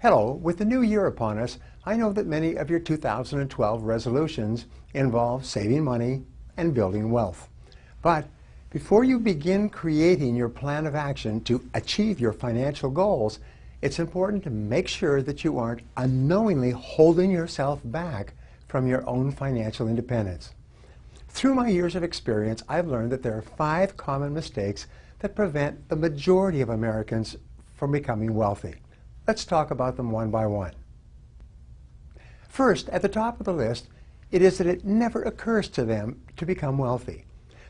Hello, with the new year upon us, I know that many of your 2012 resolutions involve saving money and building wealth. But before you begin creating your plan of action to achieve your financial goals, it's important to make sure that you aren't unknowingly holding yourself back from your own financial independence. Through my years of experience, I've learned that there are 5 common mistakes that prevent the majority of Americans from becoming wealthy. Let's talk about them one by one. First, at the top of the list, it is that it never occurs to them to become wealthy.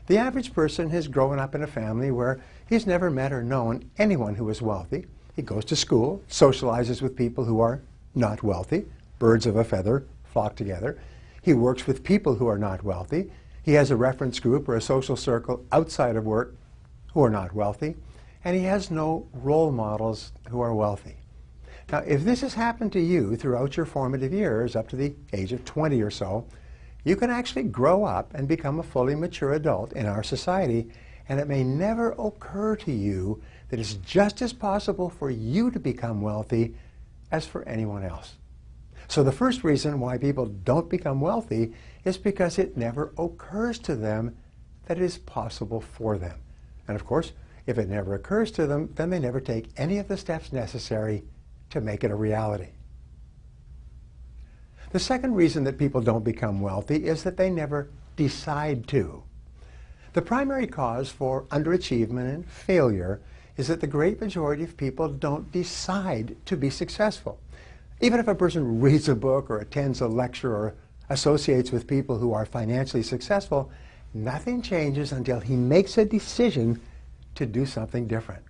The average person has grown up in a family where he's never met or known anyone who is wealthy. He goes to school, socializes with people who are not wealthy. Birds of a feather flock together. He works with people who are not wealthy. He has a reference group or a social circle outside of work who are not wealthy. And he has no role models who are wealthy. Now, if this has happened to you throughout your formative years, up to the age of 20 or so, you can actually grow up and become a fully mature adult in our society, and it may never occur to you that it's just as possible for you to become wealthy as for anyone else. So the first reason why people don't become wealthy is because it never occurs to them that it is possible for them. And of course, if it never occurs to them, then they never take any of the steps necessary to make it a reality. The second reason that people don't become wealthy is that they never decide to. The primary cause for underachievement and failure is that the great majority of people don't decide to be successful. Even if a person reads a book or attends a lecture or associates with people who are financially successful, nothing changes until he makes a decision to do something different.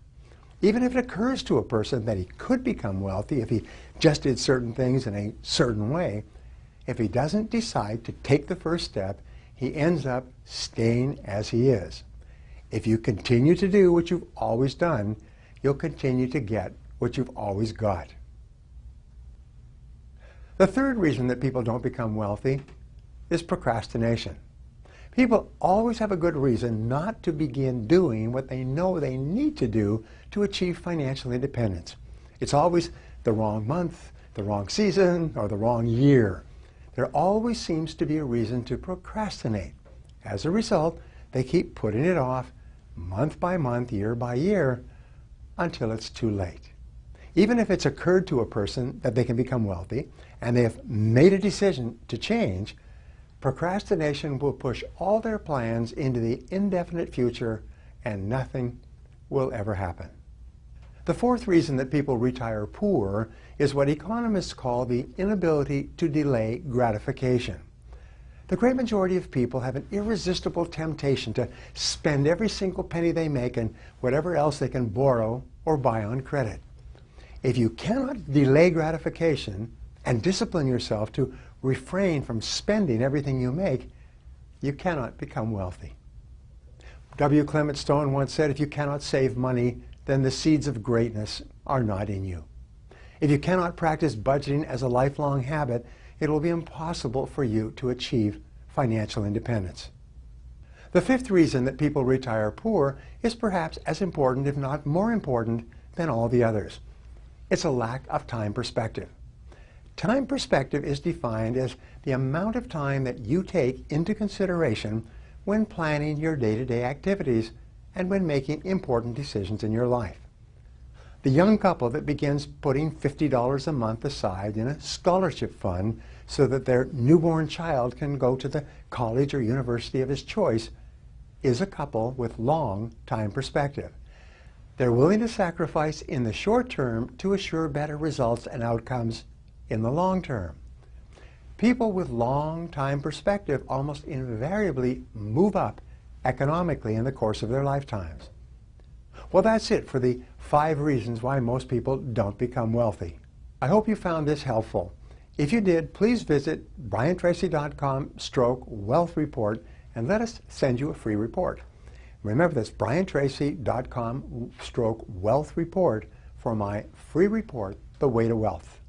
Even if it occurs to a person that he could become wealthy if he just did certain things in a certain way, if he doesn't decide to take the first step, he ends up staying as he is. If you continue to do what you've always done, you'll continue to get what you've always got. The third reason that people don't become wealthy is procrastination. People always have a good reason not to begin doing what they know they need to do to achieve financial independence. It's always the wrong month, the wrong season, or the wrong year. There always seems to be a reason to procrastinate. As a result, they keep putting it off month by month, year by year, until it's too late. Even if it's occurred to a person that they can become wealthy, and they have made a decision to change, procrastination will push all their plans into the indefinite future, and nothing will ever happen. The fourth reason that people retire poor is what economists call the inability to delay gratification. The great majority of people have an irresistible temptation to spend every single penny they make and whatever else they can borrow or buy on credit. If you cannot delay gratification and discipline yourself to refrain from spending everything you make, you cannot become wealthy. W. Clement Stone once said, if you cannot save money, then the seeds of greatness are not in you. If you cannot practice budgeting as a lifelong habit, it will be impossible for you to achieve financial independence. The fifth reason that people retire poor is perhaps as important, if not more important, than all the others. It's a lack of time perspective. Time perspective is defined as the amount of time that you take into consideration when planning your day-to-day activities and when making important decisions in your life. The young couple that begins putting $50 a month aside in a scholarship fund so that their newborn child can go to the college or university of his choice is a couple with long time perspective. They're willing to sacrifice in the short term to assure better results and outcomes in the long term. People with long time perspective almost invariably move up economically in the course of their lifetimes. Well, that's it for the 5 reasons why most people don't become wealthy. I hope you found this helpful. If you did, please visit briantracy.com/wealth report and let us send you a free report. Remember, that's briantracy.com/wealth report for my free report, The Way to Wealth.